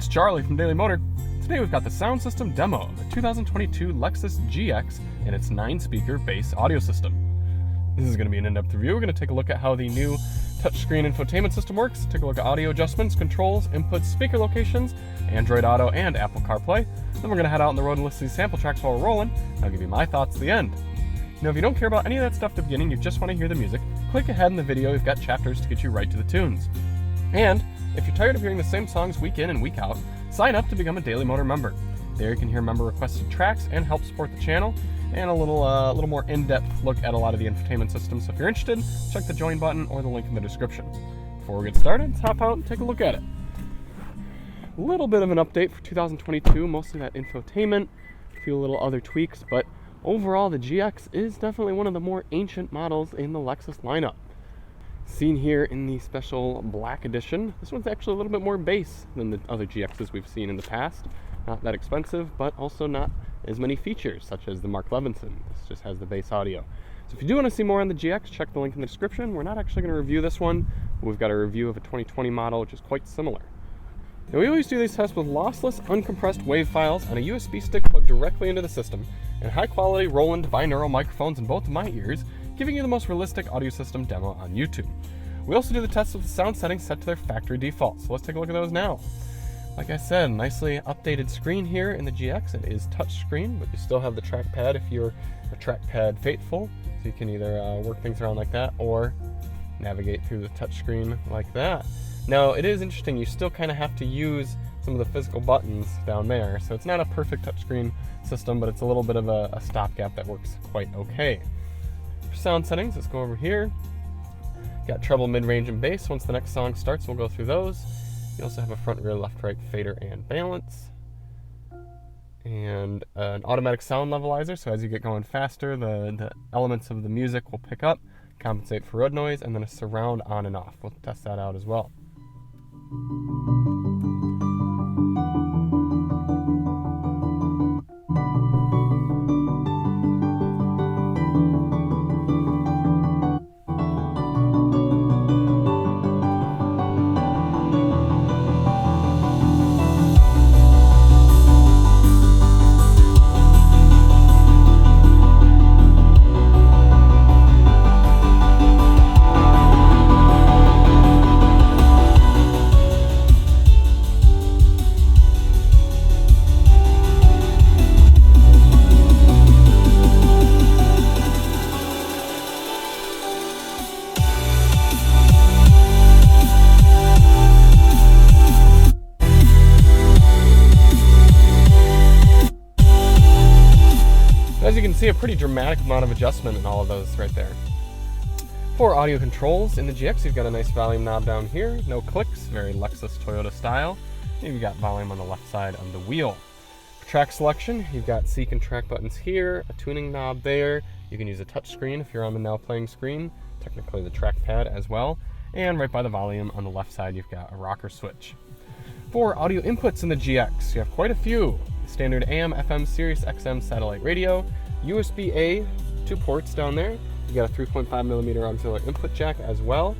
it's Charlie from Daily Motor. Today we've got the sound system demo of the 2022 Lexus GX and its 9-speaker bass audio system. This is going to be an in-depth review. We're going to take a look at how the new touchscreen infotainment system works, take a look at audio adjustments, controls, inputs, speaker locations, Android Auto, and Apple CarPlay. Then we're going to head out on the road and listen to these sample tracks while we're rolling, and I'll give you my thoughts at the end. Now, if you don't care about any of that stuff at the beginning, you just want to hear the music, click ahead in the video. We've got chapters to get you right to the tunes. And if you're tired of hearing the same songs week in and week out, sign up to become a Daily Motor member. There you can hear member-requested tracks and help support the channel, and a little more in-depth look at a lot of the infotainment systems. So if you're interested, check the join button or the link in the description. Before we get started, let's hop out and take a look at it. A little bit of an update for 2022, mostly that infotainment, a few little other tweaks, but overall the GX is definitely one of the more ancient models in the Lexus lineup. Seen here in the special black edition, this one's actually a little bit more bass than the other GXs we've seen in the past. Not that expensive, but also not as many features, such as the Mark Levinson. This just has the bass audio. So if you do want to see more on the GX, check the link in the description. We're not actually going to review this one. We've got a review of a 2020 model, which is quite similar. Now, we always do these tests with lossless, uncompressed WAV files on a USB stick plugged directly into the system, and high-quality Roland binaural microphones in both of my ears, giving you the most realistic audio system demo on YouTube. We also do the tests with the sound settings set to their factory default, so let's take a look at those now. Like I said, nicely updated screen here in the GX. It is touchscreen, but you still have the trackpad if you're a trackpad faithful, so you can either work things around like that or navigate through the touchscreen like that. Now, it is interesting, you still kind of have to use some of the physical buttons down there, so it's not a perfect touchscreen system, but it's a little bit of a stopgap that works quite okay. For sound settings, let's go over here. Got treble, mid-range, and bass. Once the next song starts, we'll go through those. You also have a front, rear, left, right fader and balance. And an automatic sound levelizer, so as you get going faster, the elements of the music will pick up, compensate for road noise, and then a surround on and off. We'll test that out as well. As you can see, a pretty dramatic amount of adjustment in all of those right there. For audio controls, in the GX you've got a nice volume knob down here, no clicks, very Lexus Toyota style. And you've got volume on the left side of the wheel. For track selection, you've got seek and track buttons here, a tuning knob there. You can use a touch screen if you're on the now playing screen, technically the trackpad as well. And right by the volume on the left side, you've got a rocker switch. For audio inputs in the GX, you have quite a few. Standard AM, FM, Sirius XM satellite radio, USB-A, 2 ports down there. You got a 3.5mm auxiliary input jack as well.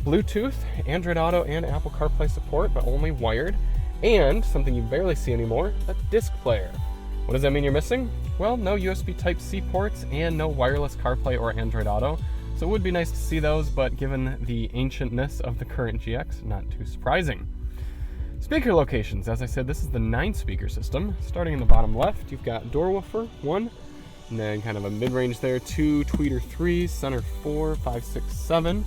Bluetooth, Android Auto, and Apple CarPlay support, but only wired. And something you barely see anymore, a disc player. What does that mean you're missing? Well, no USB Type-C ports and no wireless CarPlay or Android Auto. So it would be nice to see those, but given the ancientness of the current GX, not too surprising. Speaker locations, as I said, this is the 9-speaker system. Starting in the bottom left, you've got door woofer, 1, and then kind of a mid-range there, 2, tweeter 3, center 4, 5, 6, 7.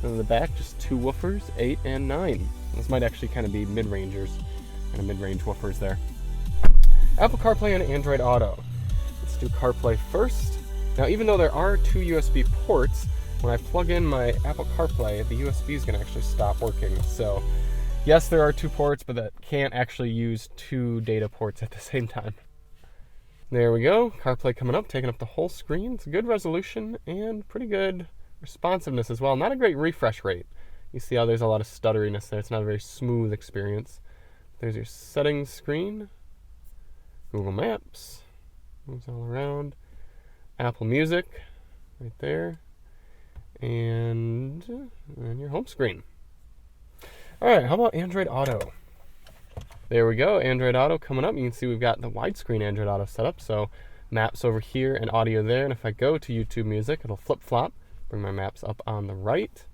And in the back, just 2 woofers, 8 and 9. This might actually kind of be mid-rangers, kind of mid-range woofers there. Apple CarPlay and Android Auto. Let's do CarPlay first. Now, even though there are 2 USB ports, when I plug in my Apple CarPlay, the USB is going to actually stop working. So yes, there are 2 ports, but that can't actually use 2 data ports at the same time. There we go. CarPlay coming up, taking up the whole screen. It's a good resolution and pretty good responsiveness as well. Not a great refresh rate. You see how there's a lot of stutteriness there. It's not a very smooth experience. There's your settings screen. Google Maps. Moves all around. Apple Music right there. And your home screen. All right, how about Android Auto? There we go, Android Auto coming up. You can see we've got the widescreen Android Auto set up, so maps over here and audio there. And if I go to YouTube Music, it'll flip-flop, bring my maps up on the right.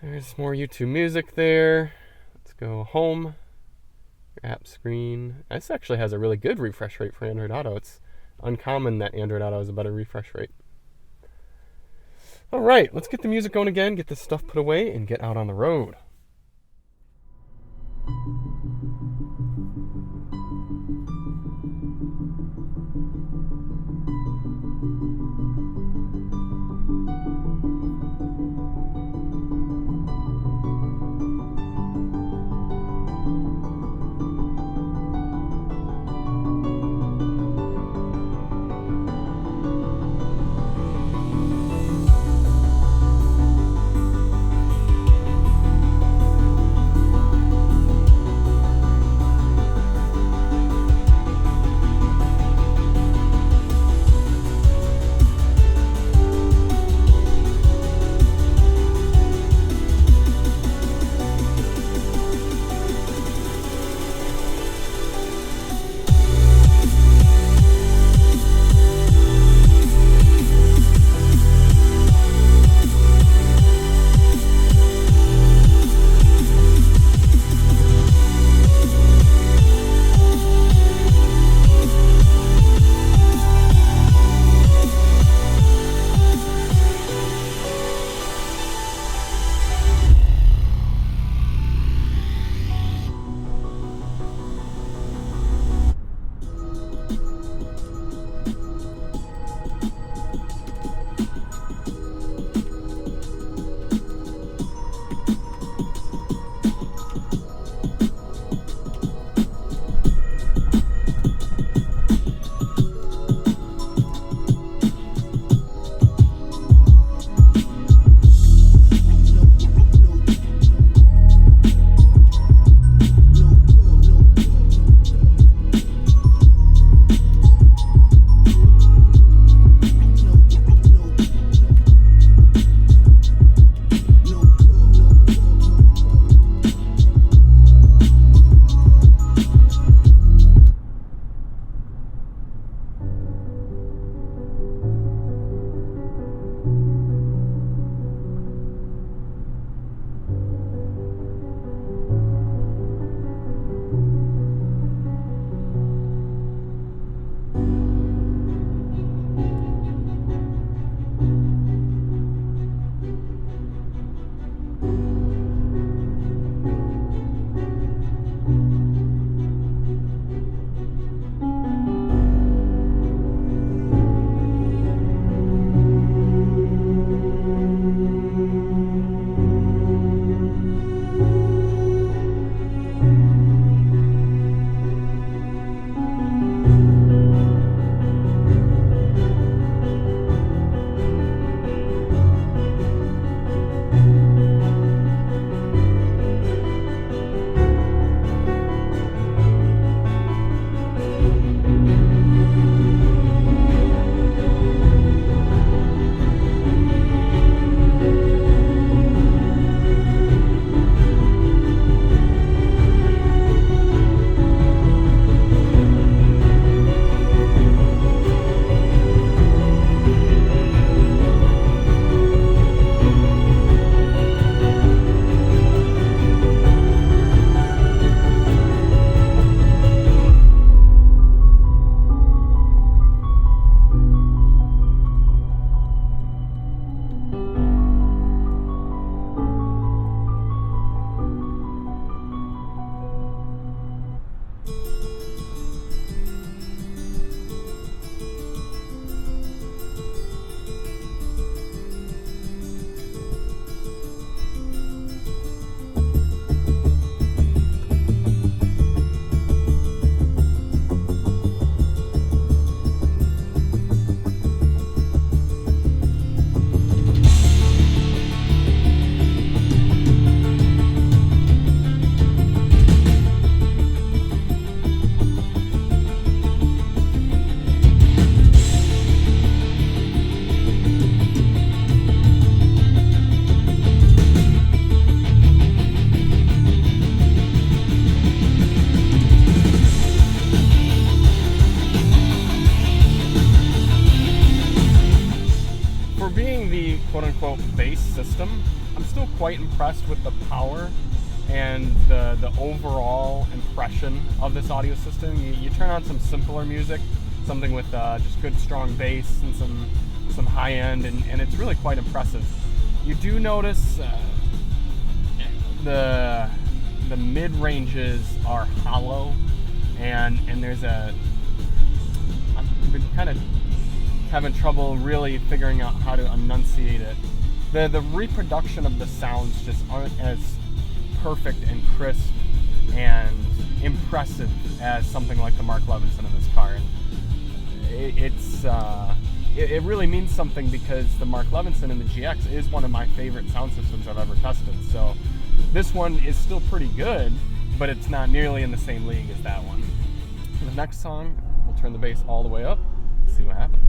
There's more YouTube Music there. Let's go home, your app screen. This actually has a really good refresh rate for Android Auto. It's uncommon that Android Auto has a better refresh rate. All right, let's get the music going again, get this stuff put away, and get out on the road. quote-unquote bass system, I'm still quite impressed with the power and the overall impression of this audio system. You turn on some simpler music, something with just good strong bass and some high end, and it's really quite impressive. You do notice the mid ranges are hollow, and there's I've been kind of having trouble really figuring out how to enunciate it. The reproduction of the sounds just aren't as perfect and crisp and impressive as something like the Mark Levinson in this car. And it really means something, because the Mark Levinson in the GX is one of my favorite sound systems I've ever tested. So this one is still pretty good, but it's not nearly in the same league as that one. For the next song, we'll turn the bass all the way up, see what happens.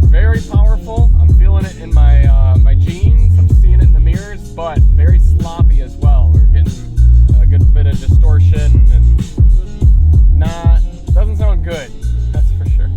Very powerful. I'm feeling it in my jeans. I'm seeing it in the mirrors, but very sloppy as well. We're getting a good bit of distortion, and doesn't sound good. That's for sure.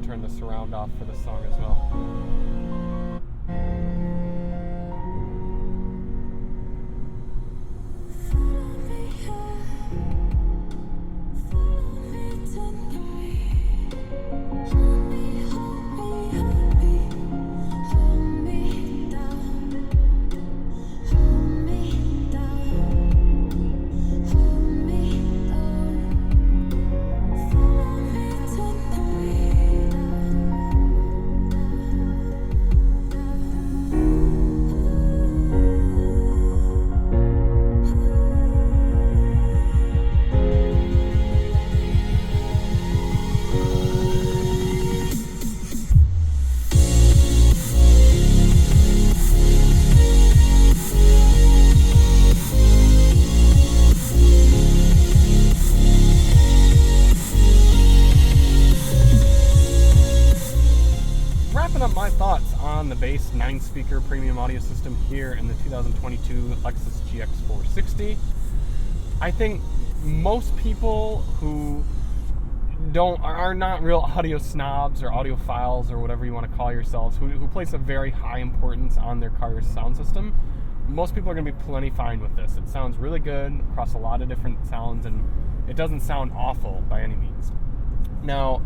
Turn the surround off for the song as well. My thoughts on the bass 9-speaker premium audio system here in the 2022 Lexus GX 460. I think most people who are not real audio snobs or audiophiles or whatever you want to call yourselves, who place a very high importance on their car's sound system, most people are going to be plenty fine with this. It sounds really good across a lot of different sounds, and it doesn't sound awful by any means. Now,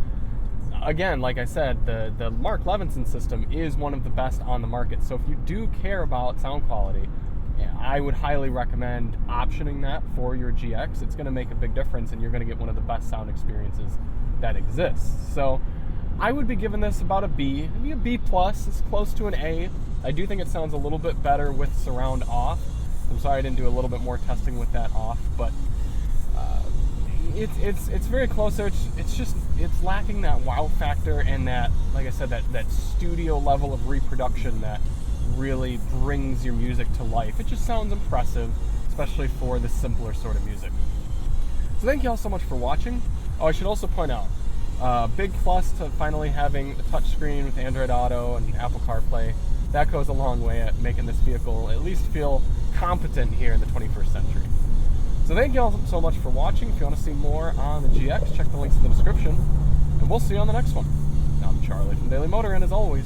again, like I said, the Mark Levinson system is one of the best on the market. So if you do care about sound quality, I would highly recommend optioning that for your GX. It's going to make a big difference, and you're going to get one of the best sound experiences that exists. So I would be giving this about a B, maybe a B+. It's close to an A. I do think it sounds a little bit better with surround off. I'm sorry I didn't do a little bit more testing with that off, but it's very close. It's lacking that wow factor and that, like I said, that studio level of reproduction that really brings your music to life. It just sounds impressive, especially for the simpler sort of music. So thank you all so much for watching. Oh, I should also point out, big plus to finally having a touchscreen with Android Auto and Apple CarPlay. That goes a long way at making this vehicle at least feel competent here in the 21st century. So thank you all so much for watching. If you want to see more on the GX, check the links in the description, and we'll see you on the next one. I'm Charlie from Daily Motor, and as always,